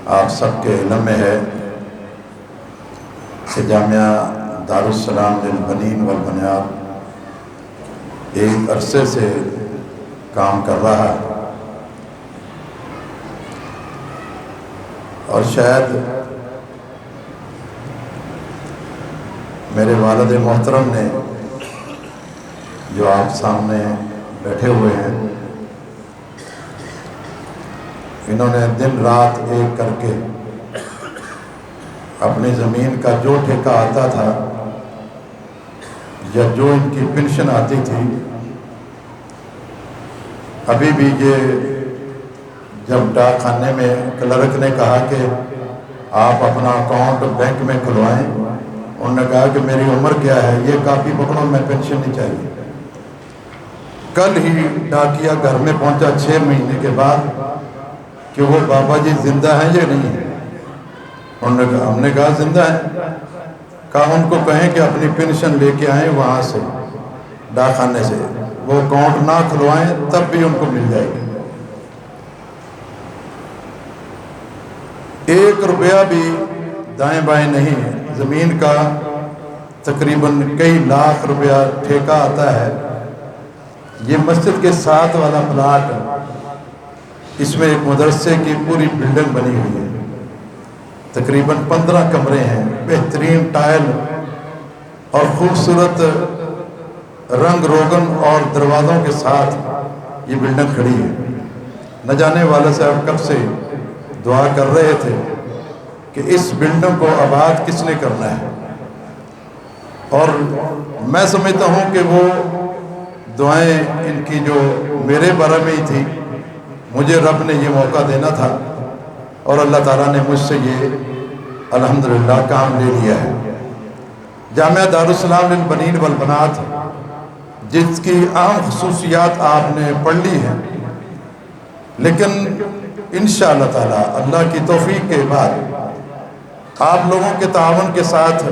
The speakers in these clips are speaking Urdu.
آپ سب کے علم میں ہے کہ جامعہ دارالسلام للبنین والبنات ایک عرصے سے کام کر رہا ہے، اور شاید میرے والد محترم نے جو آپ سامنے بیٹھے ہوئے ہیں، انہوں نے دن رات ایک کر کے اپنی زمین کا جو ٹھیکہ آتا تھا یا جو ان کی پنشن آتی تھی، ابھی بھی یہ جب ڈاک خانے میں کلرک نے کہا کہ آپ اپنا اکاؤنٹ بینک میں کھلوائیں، انہوں نے کہا کہ میری عمر کیا ہے، یہ کاپی پکڑو، میں پنشن نہیں چاہیے۔ کل ہی ڈاکیا گھر میں پہنچا 6 مہینے کے بعد کہ وہ بابا جی زندہ ہیں یا نہیں ہیں؟ انہوں نے کہا، ہم نے کہا زندہ ہیں۔ کہا ان کو کہیں کہ اپنی پنشن لے کے آئیں وہاں سے، ڈاک خانے سے، وہ اکاؤنٹ نہ کھلوائیں تب بھی ان کو مل جائے گی۔ 1 روپیہ بھی دائیں بائیں نہیں ہے، زمین کا تقریباً کئی لاکھ روپیہ ٹھیکہ آتا ہے۔ یہ مسجد کے ساتھ والا پلاٹ، اس میں ایک مدرسے کی پوری بلڈنگ بنی ہوئی ہے، تقریباً 15 کمرے ہیں، بہترین ٹائل اور خوبصورت رنگ روگن اور دروازوں کے ساتھ یہ بلڈنگ کھڑی ہے۔ نہ جانے والے صاحب کب سے دعا کر رہے تھے کہ اس بلڈنگ کو آباد کس نے کرنا ہے، اور میں سمجھتا ہوں کہ وہ دعائیں ان کی جو میرے بارے میں ہی تھی، مجھے رب نے یہ موقع دینا تھا، اور اللہ تعالیٰ نے مجھ سے یہ الحمدللہ کام لے لیا ہے۔ جامعہ دارالسلام للبنین والبنات، جس کی عام خصوصیات آپ نے پڑھ لی ہیں، لیکن انشاءاللہ تعالیٰ اللہ کی توفیق کے بعد آپ لوگوں کے تعاون کے ساتھ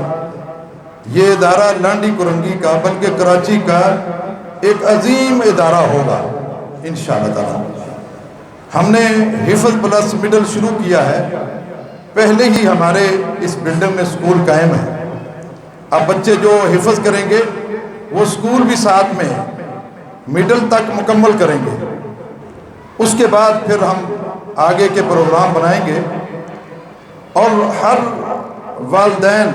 یہ ادارہ لانڈی کرنگی کا بلکہ کراچی کا ایک عظیم ادارہ ہوگا انشاءاللہ تعالیٰ۔ ہم نے حفظ پلس مڈل شروع کیا ہے، پہلے ہی ہمارے اس بلڈنگ میں سکول قائم ہے۔ اب بچے جو حفظ کریں گے وہ سکول بھی ساتھ میں ہے، مڈل تک مکمل کریں گے، اس کے بعد پھر ہم آگے کے پروگرام بنائیں گے، اور ہر والدین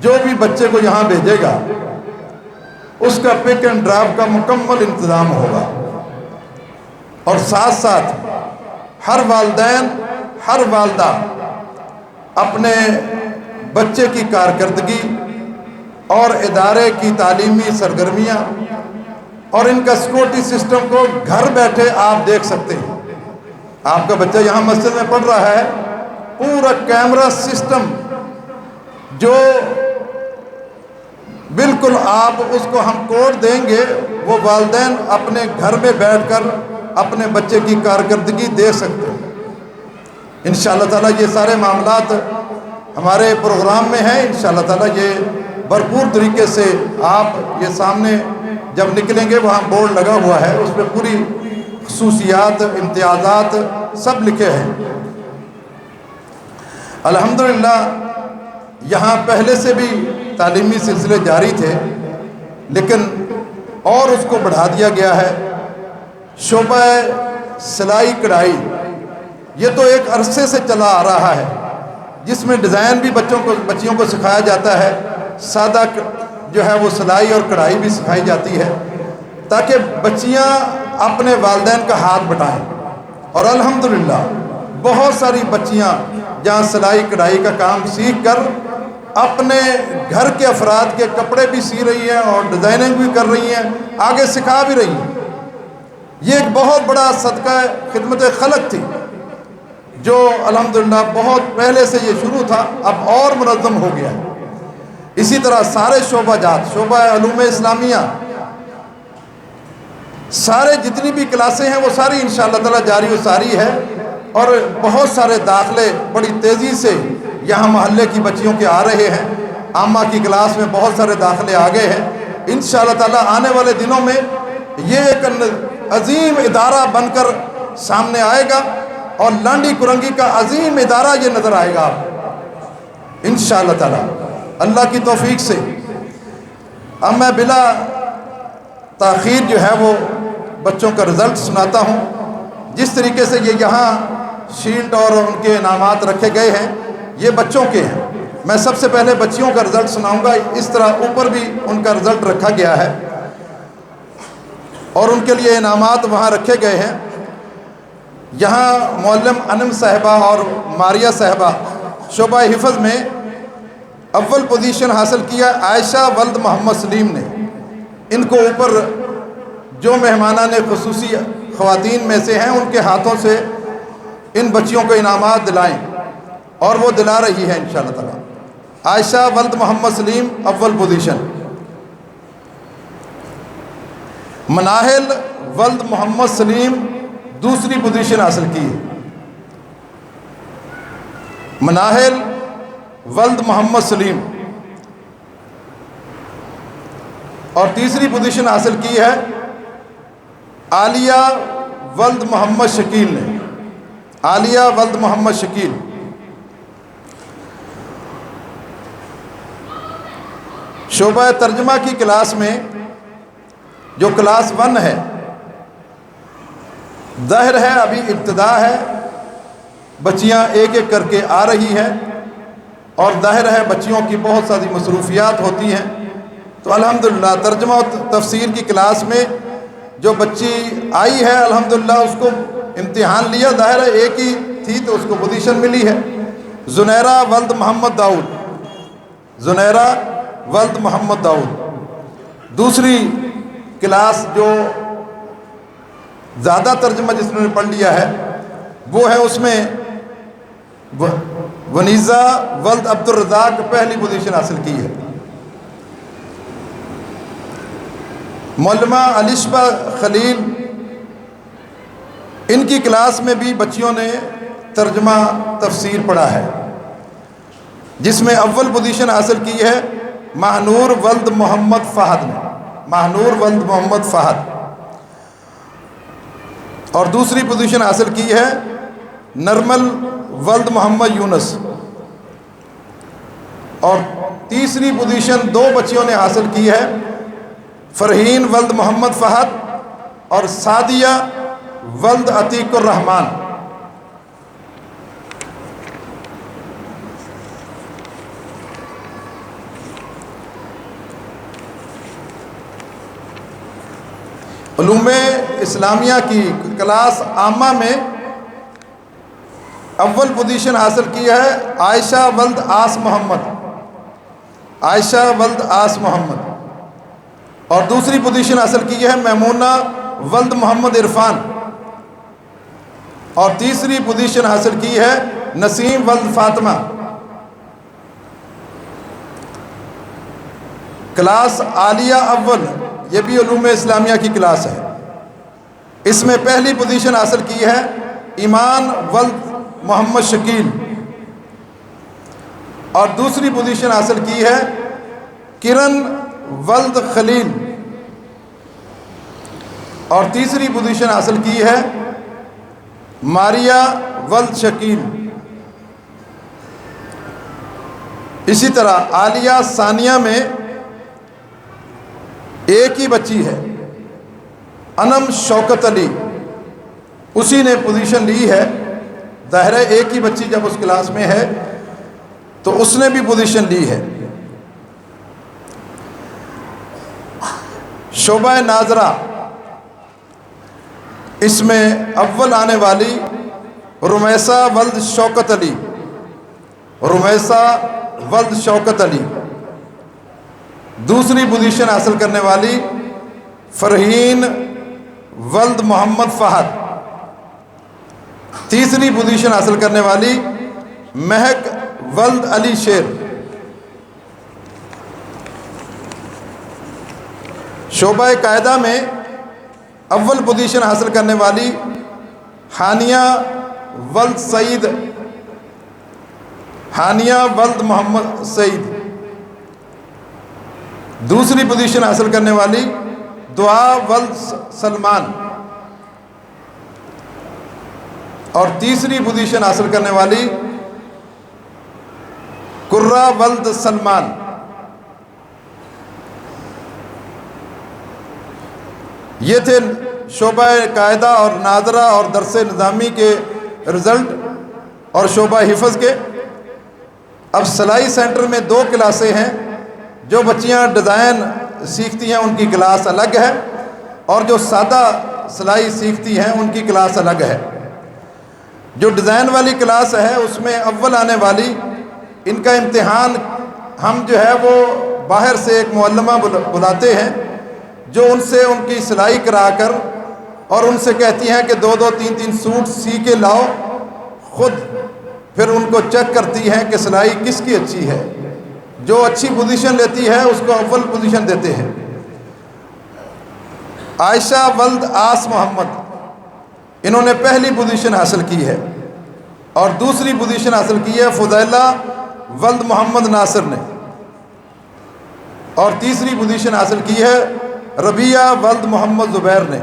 جو بھی بچے کو یہاں بھیجے گا اس کا پک اینڈ ڈراپ کا مکمل انتظام ہوگا، اور ساتھ ساتھ ہر والدین ہر والدہ اپنے بچے کی کارکردگی اور ادارے کی تعلیمی سرگرمیاں اور ان کا سیکورٹی سسٹم کو گھر بیٹھے آپ دیکھ سکتے ہیں۔ آپ کا بچہ یہاں مسجد میں پڑھ رہا ہے، پورا کیمرہ سسٹم جو بالکل آپ اس کو ہم کوڈ دیں گے، وہ والدین اپنے گھر میں بیٹھ کر اپنے بچے کی کارکردگی دیکھ سکتے ہیں۔ انشاءاللہ تعالیٰ یہ سارے معاملات ہمارے پروگرام میں ہیں، انشاءاللہ تعالیٰ یہ بھرپور طریقے سے آپ یہ سامنے جب نکلیں گے وہاں بورڈ لگا ہوا ہے، اس پہ پوری خصوصیات امتیازات سب لکھے ہیں۔ الحمدللہ یہاں پہلے سے بھی تعلیمی سلسلے جاری تھے، لیکن اور اس کو بڑھا دیا گیا ہے۔ شعبہ سلائی کڑھائی یہ تو ایک عرصے سے چلا آ رہا ہے، جس میں ڈیزائن بھی بچیوں کو سکھایا جاتا ہے، سادہ جو ہے وہ سلائی اور کڑھائی بھی سکھائی جاتی ہے، تاکہ بچیاں اپنے والدین کا ہاتھ بٹائیں۔ اور الحمدللہ بہت ساری بچیاں جہاں سلائی کڑھائی کا کام سیکھ کر اپنے گھر کے افراد کے کپڑے بھی سی رہی ہیں اور ڈیزائننگ بھی کر رہی ہیں، آگے سکھا بھی رہی ہیں۔ یہ ایک بہت بڑا صدقہ خدمت خلق تھی، جو الحمدللہ بہت پہلے سے یہ شروع تھا، اب اور منظم ہو گیا ہے۔ اسی طرح سارے شعبہ جات، شعبہ علوم اسلامیہ، سارے جتنی بھی کلاسیں ہیں وہ ساری انشاءاللہ تعالیٰ جاری و ساری ہے، اور بہت سارے داخلے بڑی تیزی سے یہاں محلے کی بچیوں کے آ رہے ہیں۔ عامہ کی کلاس میں بہت سارے داخلے آ گئے ہیں۔ انشاءاللہ تعالیٰ آنے والے دنوں میں یہ ایک عظیم ادارہ بن کر سامنے آئے گا، اور لانڈی کرنگی کا عظیم ادارہ یہ نظر آئے گا انشاءاللہ تعالی اللہ کی توفیق سے۔ اب میں بلا تاخیر جو ہے وہ بچوں کا رزلٹ سناتا ہوں۔ جس طریقے سے یہ یہاں شیلڈ اور ان کے انعامات رکھے گئے ہیں یہ بچوں کے ہیں، میں سب سے پہلے بچیوں کا رزلٹ سناؤں گا۔ اس طرح اوپر بھی ان کا رزلٹ رکھا گیا ہے اور ان کے لیے انعامات وہاں رکھے گئے ہیں۔ یہاں معلم انم صاحبہ اور ماریہ صاحبہ شعبہ حفظ میں اول پوزیشن حاصل کیا عائشہ ولد محمد سلیم نے۔ ان کو اوپر جو مہمانان خصوصی خواتین میں سے ہیں ان کے ہاتھوں سے ان بچیوں کو انعامات دلائیں اور وہ دلا رہی ہے انشاءاللہ تعالی۔ عائشہ ولد محمد سلیم اول پوزیشن، مناہل ولد محمد سلیم دوسری پوزیشن حاصل کی ہے۔ مناہل ولد محمد سلیم اور تیسری پوزیشن حاصل کی ہے عالیہ ولد محمد شکیل نے۔ عالیہ ولد محمد شکیل۔ شعبہ ترجمہ کی کلاس میں جو کلاس 1 ہے، ظاہر ہے ابھی ابتدا ہے، بچیاں ایک ایک کر کے آ رہی ہیں اور ظاہر ہے بچیوں کی بہت ساری مصروفیات ہوتی ہیں، تو الحمدللہ ترجمہ و تفسیر کی کلاس میں جو بچی آئی ہے الحمدللہ اس کو امتحان لیا، ظاہر ہے ایک ہی تھی تو اس کو پوزیشن ملی ہے۔ زنیرہ ولد محمد داؤد، زنیرہ ولد محمد داؤد۔ دوسری کلاس جو زیادہ ترجمہ جس نے پڑھ لیا ہے وہ ہے، اس میں ونیزہ ولد عبد الرزاق پہلی پوزیشن حاصل کی ہے۔ معلمہ علشبہ خلیل، ان کی کلاس میں بھی بچیوں نے ترجمہ تفسیر پڑھا ہے، جس میں اول پوزیشن حاصل کی ہے ماہنور ولد محمد فہد نے، ماہنور ولد محمد فہد، اور دوسری پوزیشن حاصل کی ہے نرمل ولد محمد یونس، اور تیسری پوزیشن 2 بچیوں نے حاصل کی ہے فرحین ولد محمد فہد اور سعدیہ ولد عتیق الرحمن۔ علوم اسلامیہ کی کلاس عامہ میں اول پوزیشن حاصل کی ہے عائشہ ولد آس محمد، عائشہ ولد آس محمد، اور دوسری پوزیشن حاصل کی ہے میمونہ ولد محمد عرفان، اور تیسری پوزیشن حاصل کی ہے نسیم ولد فاطمہ۔ کلاس عالیہ اول، یہ بھی علوم اسلامیہ کی کلاس ہے، اس میں پہلی پوزیشن حاصل کی ہے ایمان ولد محمد شکیل، اور دوسری پوزیشن حاصل کی ہے کرن ولد خلیل، اور تیسری پوزیشن حاصل کی ہے ماریہ ولد شکیل۔ اسی طرح عالیہ ثانیہ میں ایک ہی بچی ہے انم شوکت علی، اسی نے پوزیشن لی ہے، ظاہر ہے ایک ہی بچی جب اس کلاس میں ہے تو اس نے بھی پوزیشن لی ہے۔ شعبہ ناظرہ، اس میں اول آنے والی رمیسہ ولد شوکت علی، رمیسہ ولد شوکت علی، دوسری پوزیشن حاصل کرنے والی فرحین ولد محمد فہد، تیسری پوزیشن حاصل کرنے والی مہک ولد علی شیر۔ شعبہ قاعدہ میں اول پوزیشن حاصل کرنے والی ہانیہ ولد سعید، ہانیہ ولد محمد سعید، دوسری پوزیشن حاصل کرنے والی دعا ولد سلمان، اور تیسری پوزیشن حاصل کرنے والی قرہ ولد سلمان. یہ تھے شعبہ قاعدہ اور ناظرہ اور درس نظامی کے رزلٹ اور شعبہ حفظ کے. اب سلائی سینٹر میں 2 کلاسیں ہیں. جو بچیاں ڈیزائن سیکھتی ہیں ان کی کلاس الگ ہے، اور جو سادہ سلائی سیکھتی ہیں ان کی کلاس الگ ہے. جو ڈیزائن والی کلاس ہے اس میں اول آنے والی، ان کا امتحان ہم جو ہے وہ باہر سے ایک معلمہ بلاتے ہیں جو ان سے ان کی سلائی کرا کر اور ان سے کہتی ہیں کہ 2-2 3-3 سوٹ سی کے لاؤ. خود پھر ان کو چیک کرتی ہیں کہ سلائی کس کی اچھی ہے. جو اچھی پوزیشن لیتی ہے اس کو اول پوزیشن دیتے ہیں. عائشہ ولد آس محمد، انہوں نے پہلی پوزیشن حاصل کی ہے، اور دوسری پوزیشن حاصل کی ہے فضیلہ ولد محمد ناصر نے، اور تیسری پوزیشن حاصل کی ہے ربیہ ولد محمد زبیر نے.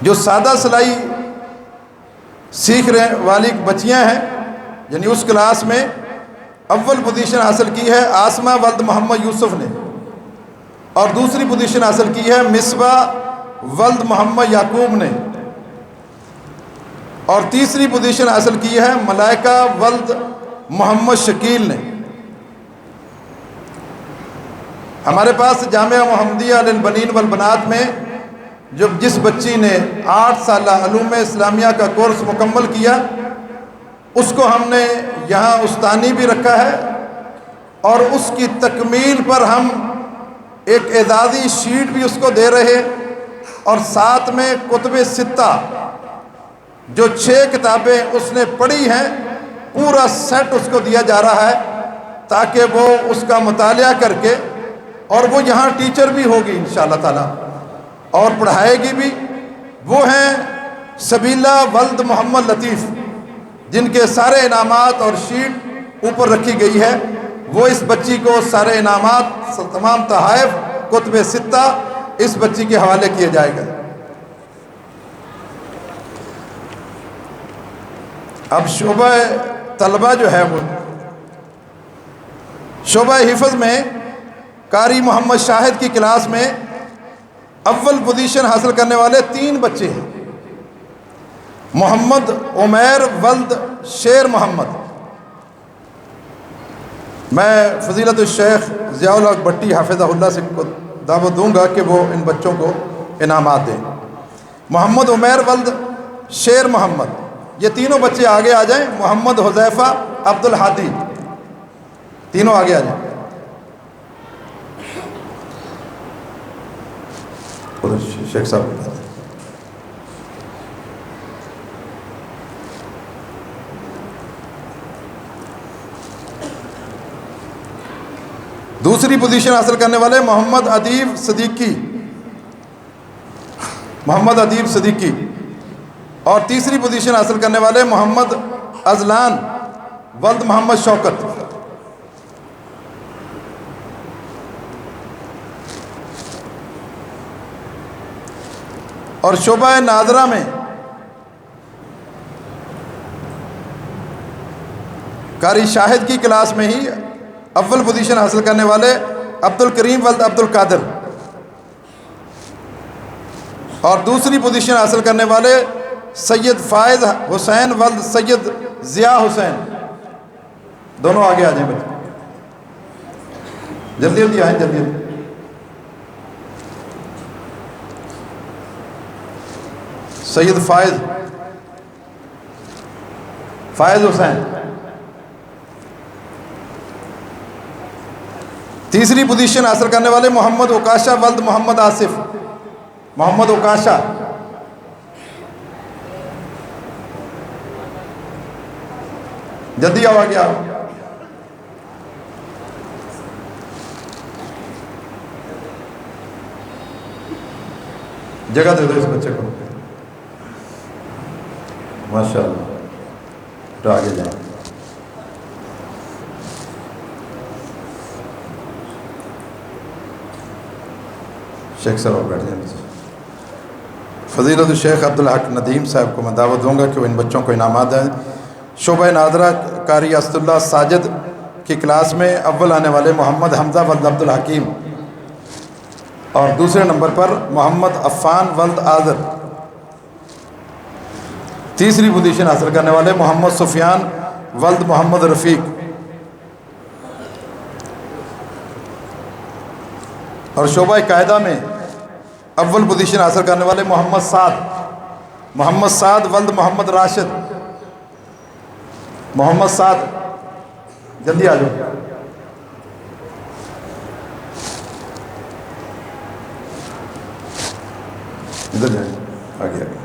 جو سادہ سلائی سیکھنے والی بچیاں ہیں یعنی اس کلاس میں اول پوزیشن حاصل کی ہے آسمہ ولد محمد یوسف نے، اور دوسری پوزیشن حاصل کی ہے مصباح ولد محمد یعقوب نے، اور تیسری پوزیشن حاصل کی ہے ملائکہ ولد محمد شکیل نے. ہمارے پاس جامعہ محمدیہ للبنین والبنات میں جس بچی نے 8 سالہ علوم اسلامیہ کا کورس مکمل کیا، اس کو ہم نے یہاں استانی بھی رکھا ہے، اور اس کی تکمیل پر ہم ایک اعزازی شیٹ بھی اس کو دے رہے، اور ساتھ میں کتب 6 جو 6 کتابیں اس نے پڑھی ہیں پورا سیٹ اس کو دیا جا رہا ہے تاکہ وہ اس کا مطالعہ کر کے، اور وہ یہاں ٹیچر بھی ہوگی انشاءاللہ تعالی اور پڑھائے گی بھی. وہ ہیں سبیلہ ولد محمد لطیف، جن کے سارے انعامات اور شیٹ اوپر رکھی گئی ہے. وہ اس بچی کو سارے انعامات، تمام تحائف، کتب 6 اس بچی کے حوالے کیے جائے گا. اب شعبہ طلبہ جو ہے وہ شعبہ حفظ میں قاری محمد شاہد کی کلاس میں اول پوزیشن حاصل کرنے والے 3 بچے ہیں. محمد عمیر ولد شیر محمد. میں فضیلت الشیخ ضیاء الحق بٹی حافظہ اللہ سے کو دعوت دوں گا کہ وہ ان بچوں کو انعامات دیں. محمد عمیر ولد شیر محمد، یہ تینوں بچے آگے آ جائیں. محمد حذیفہ عبد الحادی، تینوں آگے آ جائیں. شیخ صاحب بتا دیں. دوسری پوزیشن حاصل کرنے والے محمد ادیب صدیقی، محمد ادیب صدیقی، اور تیسری پوزیشن حاصل کرنے والے محمد ازلان ولد محمد شوکت. اور شعبہ ناظرہ میں قاری شاہد کی کلاس میں ہی اول پوزیشن حاصل کرنے والے عبد الکریم ولد عبد القادر، اور دوسری پوزیشن حاصل کرنے والے سید فائز حسین ولد سید ضیاء حسین. دونوں آگے آ جائیں بچے، جلدی جلدی آئیں، جلدی جلدی. سید فائز حسین. تیسری پوزیشن حاصل کرنے والے محمد عکاشہ ولد محمد آصف. محمد عکاشہ. جلدی آؤ، آگے آؤ. جگہ دے دو اس بچے کو. ماشاءاللہ، تو آگے جائیں. شیخ صاحب بیٹھ جائیں. فضیلت الشیخ عبدالحق ندیم صاحب کو میں دعوت دوں گا کہ وہ ان بچوں کو انعامات دیں۔ شعبہ نادرہ قاری اسد اللہ ساجد کی کلاس میں اول آنے والے محمد حمزہ ولد عبدالحکیم اور دوسرے نمبر پر محمد عفان ولد آذر، تیسری پوزیشن حاصل کرنے والے محمد سفیان ولد محمد رفیق، اور شعبہ قاعدہ میں اول پوزیشن حاصل کرنے والے محمد سعد ولد محمد راشد۔ محمد سعد جلدی آ جاؤ۔ ادھر جائیں، آگے آگے۔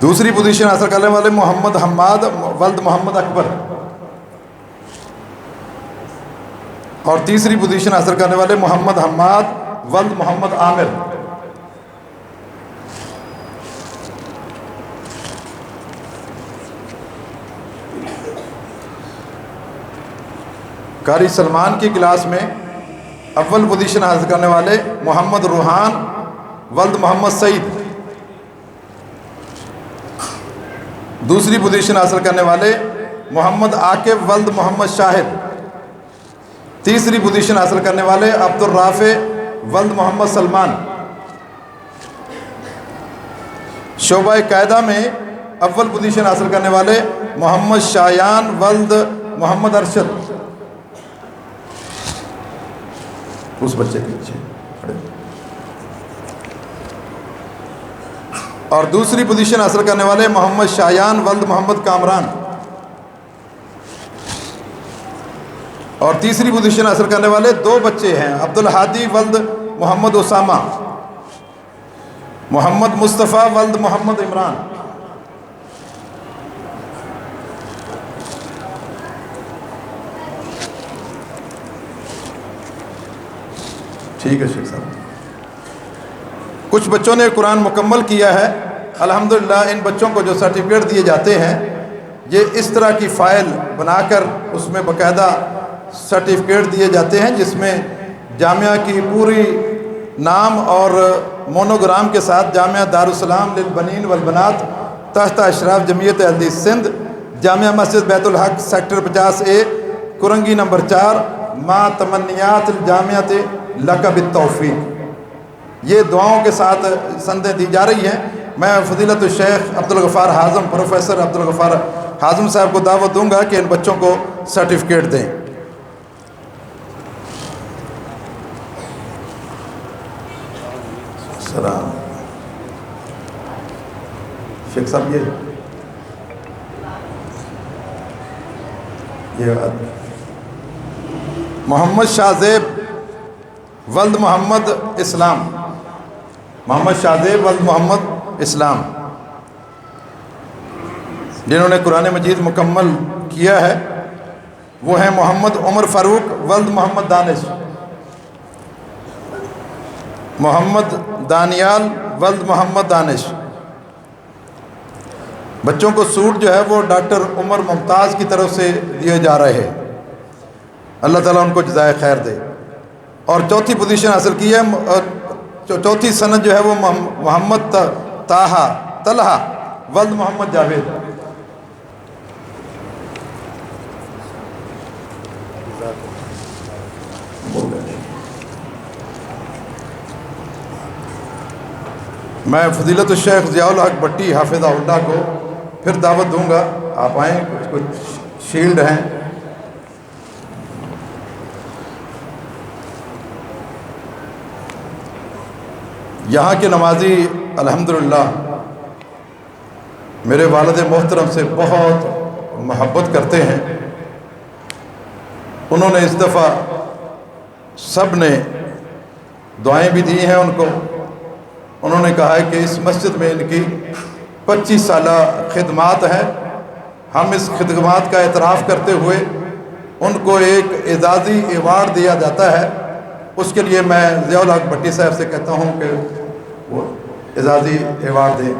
دوسری پوزیشن حاصل کرنے والے محمد حماد ولد محمد اکبر، اور تیسری پوزیشن حاصل کرنے والے محمد حماد ولد محمد عامر۔ قاری سلمان کی کلاس میں اول پوزیشن حاصل کرنے والے محمد روحان ولد محمد سعید، دوسری پوزیشن حاصل کرنے والے محمد عاقب ولد محمد شاہد، تیسری پوزیشن حاصل کرنے والے عبد الرافع ولد محمد سلمان۔ شعبہ قاعدہ میں اول پوزیشن حاصل کرنے والے محمد شایان ولد محمد ارشد، اس بچے کے پیچھے کھڑے، اور دوسری پوزیشن حاصل کرنے والے محمد شایان ولد محمد کامران، اور تیسری پوزیشن حاصل کرنے والے دو بچے ہیں، عبدالحادی ولد محمد اسامہ، محمد مصطفیٰ ولد محمد عمران۔ ٹھیک ہے شیخ صاحب۔ کچھ بچوں نے قرآن مکمل کیا ہے، الحمدللہ ان بچوں کو جو سرٹیفکیٹ دیے جاتے ہیں یہ اس طرح کی فائل بنا کر اس میں باقاعدہ سرٹیفکیٹ دیے جاتے ہیں، جس میں جامعہ کی پوری نام اور مونوگرام کے ساتھ جامعہ دارالسلام للبنین والبنات تحت اشراف جمعیت احادیث سندھ، جامعہ مسجد بیت الحق سیکٹر 50A کرنگی نمبر 4 ما تمنیات الجامعۃ لک بالتوفیق، یہ دعاؤں کے ساتھ سندیں دی جا رہی ہیں۔ میں فضیلت الشیخ عبدالغفار حازم، پروفیسر عبدالغفار حازم صاحب کو دعوت دوں گا کہ ان بچوں کو سرٹیفکیٹ دیں۔ السلام شیخ صاحب، یہ محمد شاہ زیب ولد محمد اسلام، محمد شاہ زیب ولد محمد اسلام، جنہوں نے قرآن مجید مکمل کیا ہے وہ ہیں محمد عمر فاروق ولد محمد دانش، محمد دانیال ولد محمد دانش۔ بچوں کو سوٹ جو ہے وہ ڈاکٹر عمر ممتاز کی طرف سے دیے جا رہے ہیں، اللہ تعالیٰ ان کو جزائے خیر دے۔ اور چوتھی پوزیشن حاصل کی ہے، چوتھی سند جو ہے وہ محمد طلحہ ولد محمد جاوید۔ میں فضیلت الشیخ ضیاء الحق بٹی حافظہ اللہ کو پھر دعوت دوں گا، آپ آئیں، کچھ شیلڈ ہیں۔ یہاں کے نمازی الحمدللہ میرے والد محترم سے بہت محبت کرتے ہیں۔ انہوں نے اس دفعہ سب نے دعائیں بھی دی ہیں ان کو۔ انہوں نے کہا ہے کہ اس مسجد میں ان کی 25 سالہ خدمات ہیں، ہم اس خدمات کا اعتراف کرتے ہوئے ان کو ایک اعزازی ایوارڈ دیا جاتا ہے۔ اس کے لیے میں ضیاء الحق بٹی صاحب سے کہتا ہوں کہ وہ اعزازی ایوارڈ دیں۔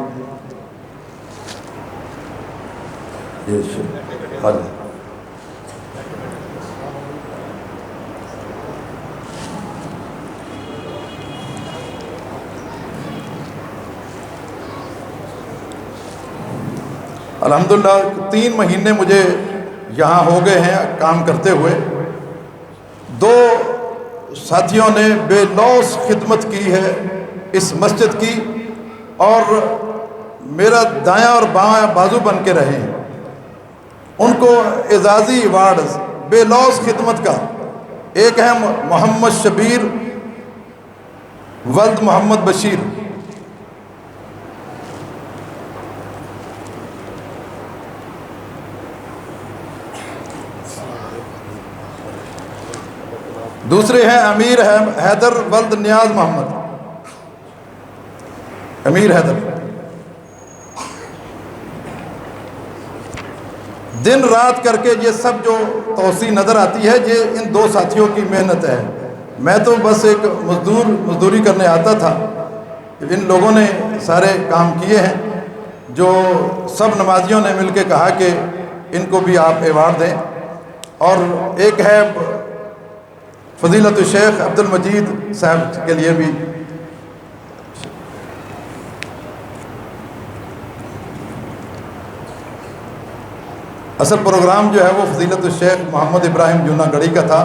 الحمدللہ 3 مہینے مجھے یہاں ہو گئے ہیں کام کرتے ہوئے. 2 ساتھیوں نے بے لوث خدمت کی ہے اس مسجد کی اور میرا دایاں اور بایاں بازو بن کے رہے ہیں. ان کو اعزازی ایوارڈ بے لوث خدمت کا، ایک ہے محمد شبیر ولد محمد بشیر، دوسرے ہیں امیر حیدر ولد نیاز محمد، امیر حیدر. دن رات کر کے یہ سب جو توسیع نظر آتی ہے یہ ان 2 ساتھیوں کی محنت ہے. میں تو بس ایک مزدوری کرنے آتا تھا. ان لوگوں نے سارے کام کیے ہیں. جو سب نمازیوں نے مل کے کہا کہ ان کو بھی آپ ایوارڈ دیں. اور ایک ہے فضیلت الشیخ عبد المجید صاحب کے لیے بھی اصل پروگرام جو ہے وہ فضیلت الشیخ محمد ابراہیم جونا گڑھی کا تھا.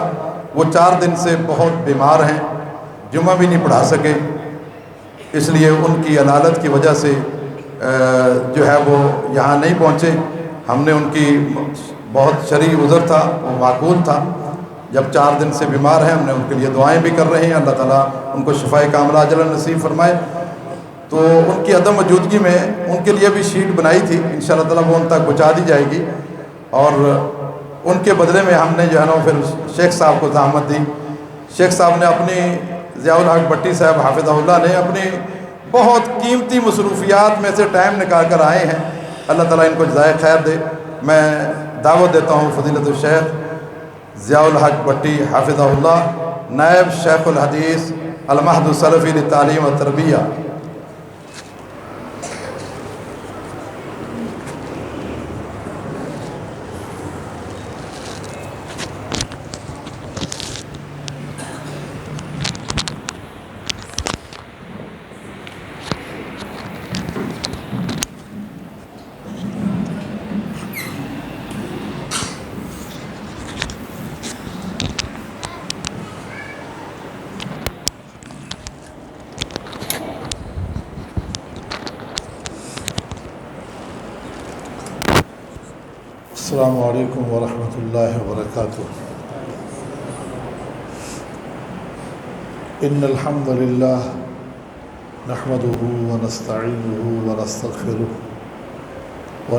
وہ 4 دن سے بہت بیمار ہیں، جمعہ بھی نہیں پڑھا سکے، اس لیے ان کی علالت کی وجہ سے جو ہے وہ یہاں نہیں پہنچے. ہم نے ان کی بہت شرعی عذر تھا، وہ معقول تھا. جب 4 دن سے بیمار ہیں ہم نے ان کے لیے دعائیں بھی کر رہے ہیں، اللہ تعالیٰ ان کو شفائے کاملہ عاجلہ نصیب فرمائے. تو ان کی عدم موجودگی میں ان کے لیے بھی شیٹ بنائی تھی، انشاءاللہ تعالیٰ وہ ان تک پہنچا دی جائے گی. اور ان کے بدلے میں ہم نے جو ہے نا پھر شیخ صاحب کو زحمت دی. شیخ صاحب نے اپنی ضیاء الحق بٹی صاحب حافظہ اللہ نے اپنی بہت قیمتی مصروفیات میں سے ٹائم نکال کر آئے ہیں. اللہ تعالیٰ ان کو جزائے خیر دے. میں دعوت دیتا ہوں فضیلت الشیخ ضیاء الحق بٹی حافظہ اللہ، نائب شیخ الحدیث المہد السلفی للتعلیم و تربیہ. السلام علیکم ورحمۃ اللہ وبرکاتہ. ان الحمد للہ نحمده ونستعینه ونستغفره